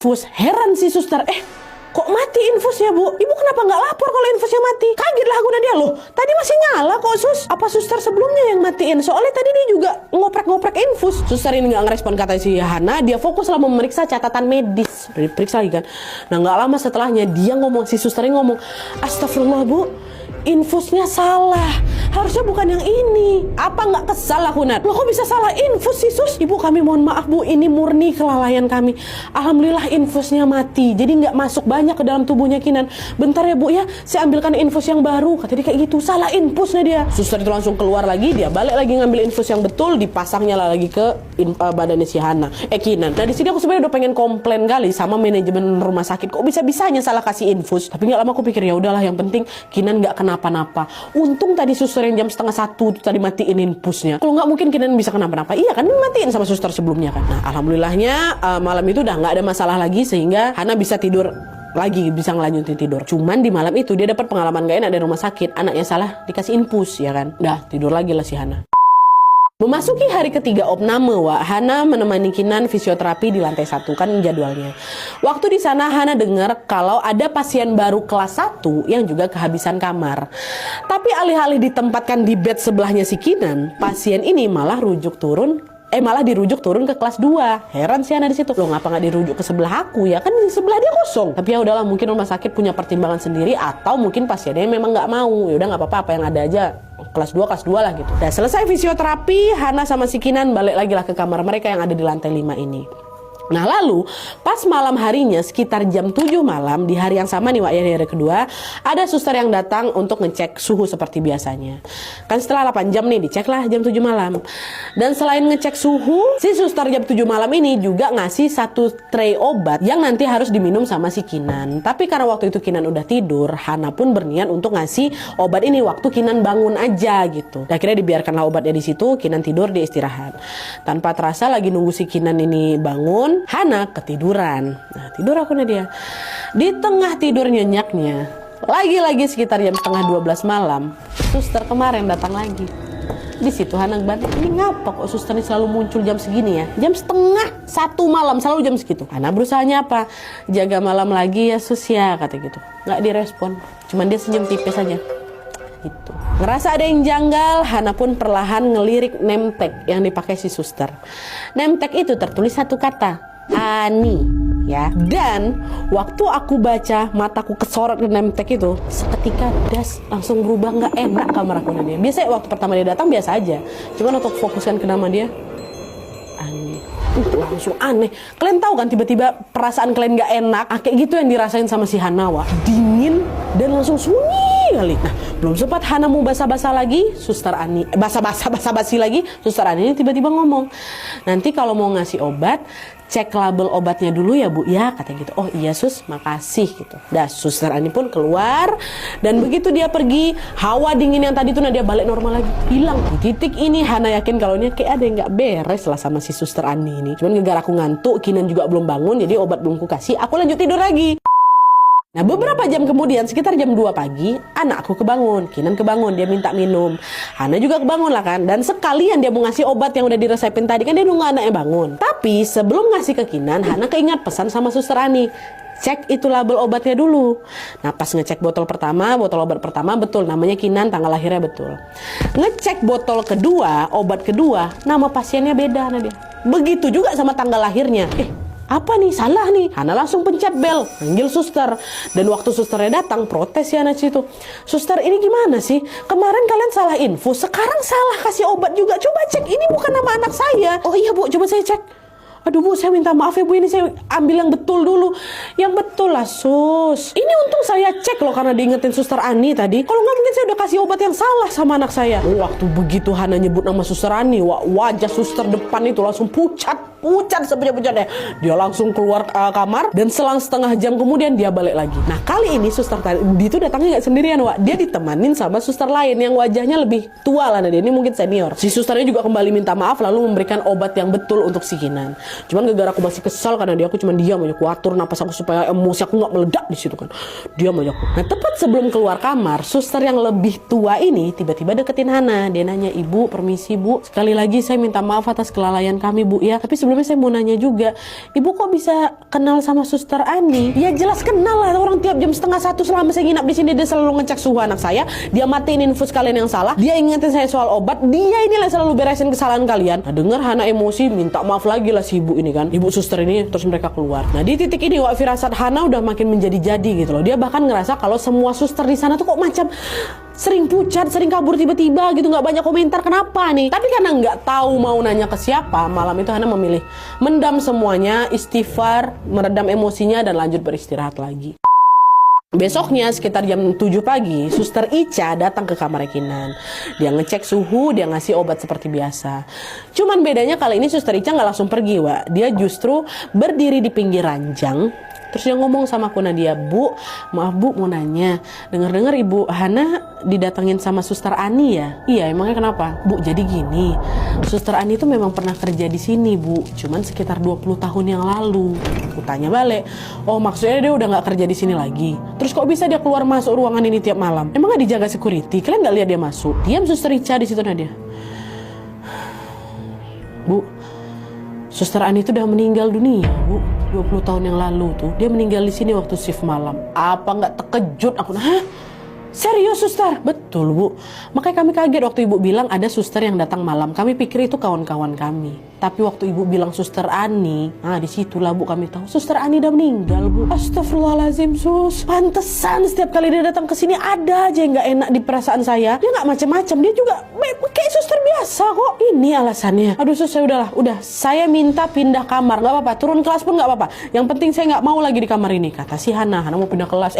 infus. Heran si suster, kok mati infusnya bu? Ibu kenapa nggak lapor kalau infusnya mati? Kaget lah aku dia, loh tadi masih nyala kok sus. Apa suster sebelumnya yang matiin? Soalnya tadi dia juga ngoprek-ngoprek infus. Suster ini nggak ngerespon kata si Hana. Dia fokus lah memeriksa catatan medis. Udah diperiksa lagi kan. Nah nggak lama setelahnya dia ngomong, si suster ini ngomong, astagfirullah bu, infusnya salah, harusnya bukan yang ini. Apa nggak kesal aku Nat? Loh kok bisa salah infus sih sus? Ibu kami mohon maaf bu, ini murni kelalaian kami. Alhamdulillah infusnya mati, jadi nggak masuk banyak ke dalam tubuhnya Kinan. Bentar ya bu ya, saya ambilkan infus yang baru. Kata dia kayak gitu, salah infusnya dia. Suster itu langsung keluar lagi, dia balik lagi ngambil infus yang betul, dipasangnya lagi ke badannya si Hana, Kinan. Nah di sini aku sebenarnya udah pengen komplain kali sama manajemen rumah sakit, kok bisa-bisanya salah kasih infus. Tapi nggak lama aku pikir ya udahlah, yang penting Kinan nggak kenapa-napa. Untung tadi suster yang jam 12:30 tadi matiin infusnya. Kalau nggak mungkin Kinan bisa kenapa-napa. Iya kan, matiin sama suster sebelumnya kan. Nah alhamdulillahnya malam itu udah nggak ada masalah lagi sehingga Hana bisa tidur lagi, bisa ngelanjutin tidur. Cuman di malam itu dia dapat pengalaman gak enak dari rumah sakit. Anaknya salah dikasih infus ya kan. Dah tidur lagi lah si Hana. Memasuki hari ketiga opname, Hana menemani Kinan fisioterapi di lantai 1 kan jadwalnya. Waktu di sana Hana dengar kalau ada pasien baru kelas 1 yang juga kehabisan kamar. Tapi alih-alih ditempatkan di bed sebelahnya si Kinan, pasien ini malah dirujuk turun ke kelas 2. Heran sih Hana di situ. Loh ngapa nggak dirujuk ke sebelah aku ya? Kan di sebelah dia kosong. Tapi ya udahlah, mungkin rumah sakit punya pertimbangan sendiri atau mungkin pasiennya memang nggak mau. Ya udah nggak apa-apa, apa yang ada aja. Kelas 2 lah gitu. Udah selesai fisioterapi, Hana sama si Kinan balik lagi lah ke kamar mereka yang ada di lantai 5 ini. Nah lalu pas malam harinya sekitar jam 7 malam di hari yang sama nih di hari kedua, ada suster yang datang untuk ngecek suhu seperti biasanya. Kan setelah 8 jam nih dicek lah jam 7 malam. Dan selain ngecek suhu, si suster jam 7 malam ini juga ngasih 1 tray obat yang nanti harus diminum sama si Kinan. Tapi karena waktu itu Kinan udah tidur, Hana pun berniat untuk ngasih obat ini waktu Kinan bangun aja gitu. Dan akhirnya dibiarkanlah obatnya di situ, Kinan tidur, dia istirahat. Tanpa terasa lagi nunggu si Kinan ini bangun, Hana ketiduran. Nah tidur aku nih dia. Di tengah tidur nyenyaknya, lagi-lagi sekitar jam 11:30 malam, suster kemarin datang lagi. Di situ Hana bantu, ini ngapa kok suster ini selalu muncul jam segini ya? Jam 12:30 malam, selalu jam segitu. Hana berusahanya apa? Jaga malam lagi ya sus ya, kata gitu. Nggak direspon, cuman dia senyum tipis aja. Gitu. Ngerasa ada yang janggal, Hana pun perlahan ngelirik name tag yang dipakai si suster. Name tag itu tertulis satu kata, Ani, ya. Dan waktu aku baca, mataku kesorot ke name tag itu, seketika das langsung berubah nggak enak kamar aku dia. Biasanya waktu pertama dia datang biasa aja, cuman untuk fokuskan ke nama dia, Ani. Langsung aneh. Kalian tahu kan tiba-tiba perasaan kalian nggak enak, kayak gitu yang dirasain sama si Hana, dingin dan langsung sunyi kali. Nah, belum sempat Hana mau basa-basa lagi, suster Ani basa-basi lagi, suster Ani ini tiba-tiba ngomong, nanti kalau mau ngasih obat, cek label obatnya dulu ya bu ya, katanya gitu. Oh iya sus, makasih gitu. Dah suster Ani pun keluar, dan begitu dia pergi, hawa dingin yang tadi tuh dia balik normal lagi, hilang. Di titik ini Hana yakin kalau ini kayak ada yang nggak beres lah sama si suster Ani ini. Cuman gara-gara aku ngantuk, Kinan juga belum bangun, jadi obat belum ku kasih, aku lanjut tidur lagi. Nah beberapa jam kemudian sekitar jam 2 pagi anakku kebangun, Kinan kebangun, dia minta minum, Hana juga kebangun lah kan, dan sekalian dia mau ngasih obat yang udah diresepin tadi kan, dia nunggu anaknya bangun. Tapi sebelum ngasih ke Kinan, Hana keingat pesan sama suster Ani, cek itu label obatnya dulu. Nah pas ngecek botol obat pertama betul namanya Kinan, tanggal lahirnya betul. Ngecek botol kedua, obat kedua, nama pasiennya beda nah dia. Begitu juga sama tanggal lahirnya. Apa nih, salah nih. Hana langsung pencet bel, panggil suster. Dan waktu susternya datang, protes ya Hana situ. Suster ini gimana sih? Kemarin kalian salah infus, sekarang salah kasih obat juga. Coba cek, ini bukan nama anak saya. Oh iya bu, coba saya cek. Aduh bu, saya minta maaf ya bu, ini saya ambil yang betul dulu. Yang betul lah sus. Ini untung saya cek loh karena diingetin suster Ani tadi. Kalau nggak mungkin saya udah kasih obat yang salah sama anak saya. Waktu begitu Hana nyebut nama suster Ani, wajah suster depan itu langsung pucat sepucat-pucatnya. Dia langsung keluar kamar, dan selang setengah jam kemudian dia balik lagi. Nah kali ini suster tadi itu datangnya nggak sendirian dia ditemanin sama suster lain yang wajahnya lebih tua lah dia, ini mungkin senior. Si susternya juga kembali minta maaf lalu memberikan obat yang betul untuk si Kinan. Cuman gara-gara aku masih kesal karena aku cuma diam aja, aku atur napas aku supaya emosi aku nggak meledak di situ kan. Diam aja aku. Nah tepat sebelum keluar kamar, suster yang lebih tua ini tiba-tiba deketin Hana. Dia nanya, ibu permisi bu, sekali lagi saya minta maaf atas kelalaian kami bu ya, tapi sebelumnya saya mau nanya juga, Ibu kok bisa kenal sama Suster Ani? Ya jelas kenal lah, orang tiap jam setengah 1 selama saya nginap di sini dia selalu ngecek suhu anak saya, dia matiin infus kalian yang salah, dia ingetin saya soal obat, dia inilah selalu beresin kesalahan kalian. Nah dengar Hana emosi, minta maaf lagi lah si ibu ini kan, ibu suster ini, terus mereka keluar. Nah di titik ini Wak, firasat Hana udah makin menjadi-jadi gitu loh. Dia bahkan ngerasa kalau semua suster di sana tuh kok macam sering pucat, sering kabur tiba-tiba gitu, nggak banyak komentar, kenapa nih? Tapi karena nggak tahu mau nanya ke siapa, malam itu Hana memilih mendam semuanya, istighfar, meredam emosinya dan lanjut beristirahat lagi. Besoknya sekitar jam 7 pagi, Suster Ica datang ke kamar Kinan. Dia ngecek suhu, dia ngasih obat seperti biasa. Cuman bedanya kali ini Suster Ica nggak langsung pergi, Wak. Dia justru berdiri di pinggir ranjang. Terus dia ngomong sama aku Nadia, Bu, maaf Bu mau nanya, dengar-dengar Ibu Hana didatengin sama Suster Ani ya? Iya, emangnya kenapa? Bu, jadi gini, Suster Ani itu memang pernah kerja di sini Bu, cuman sekitar 20 tahun yang lalu. Aku tanya balik, oh maksudnya dia udah nggak kerja di sini lagi? Terus kok bisa dia keluar masuk ruangan ini tiap malam? Emang nggak dijaga security? Kalian nggak lihat dia masuk? Diam Suster Ica di situ Nadia. Bu, Suster Ani itu udah meninggal dunia, Bu. 20 tahun yang lalu tuh. Dia meninggal di sini waktu shift malam. Apa nggak terkejut aku? Hah? Serius Suster? Betul Bu. Makanya kami kaget waktu Ibu bilang ada suster yang datang malam. Kami pikir itu kawan-kawan kami. Tapi waktu Ibu bilang Suster Ani, disitulah Bu kami tahu Suster Ani udah meninggal Bu. Astagfirullahaladzim Sus. Pantesan setiap kali dia datang ke sini ada aja yang nggak enak di perasaan saya. Dia nggak macam-macam. Dia juga kayak suster biasa kok. Ini alasannya. Aduh Sus, udah. Saya minta pindah kamar. Nggak apa-apa. Turun kelas pun nggak apa-apa. Yang penting saya nggak mau lagi di kamar ini. Kata si Hana. Hana mau pindah kelas.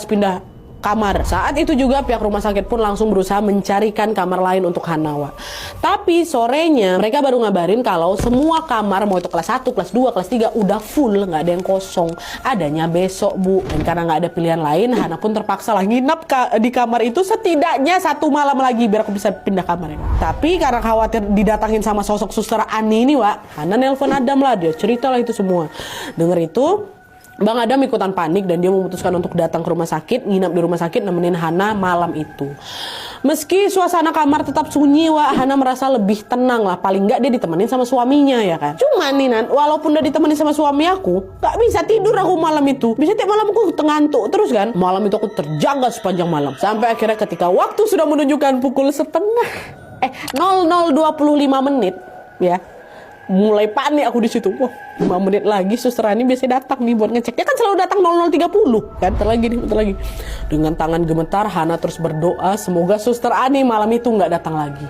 Pindah kamar. Saat itu juga pihak rumah sakit pun langsung berusaha mencarikan kamar lain untuk Hanawa. Tapi sorenya mereka baru ngabarin kalau semua kamar mau itu kelas 1, kelas 2, kelas 3 udah full, nggak ada yang kosong. Adanya besok Bu. Dan karena nggak ada pilihan lain, Hana pun terpaksa lah nginap di kamar itu setidaknya 1 malam lagi biar aku bisa pindah kamar ya. Tapi karena khawatir didatangin sama sosok Suster Ani ini Wak, Hana nelpon Adam lah, dia cerita lah itu semua. Dengar itu Bang Adam ikutan panik dan dia memutuskan untuk datang ke rumah sakit, nginap di rumah sakit nemenin Hana malam itu. Meski suasana kamar tetap sunyi, Wak, Hana merasa lebih tenang lah. Paling nggak dia ditemenin sama suaminya ya kan. Cuman nih Nan, walaupun udah ditemenin sama suami aku, nggak bisa tidur aku malam itu. Bisa tiap malam aku ngantuk terus kan. Malam itu aku terjaga sepanjang malam. Sampai akhirnya ketika waktu sudah menunjukkan pukul 00:25 ya. Mulai panik aku di situ. Wah, 5 menit lagi Suster Ani biasanya datang nih buat ngecek. Dia kan selalu datang 00:30 kan. Bentar lagi. Dengan tangan gemetar Hana terus berdoa semoga Suster Ani malam itu nggak datang lagi.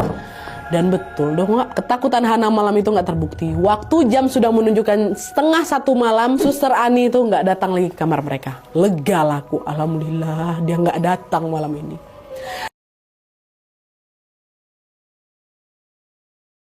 Dan betul dong, ketakutan Hana malam itu nggak terbukti. Waktu jam sudah menunjukkan 00:30 malam, Suster Ani itu nggak datang lagi ke kamar mereka. Lega lah aku, alhamdulillah dia nggak datang malam ini.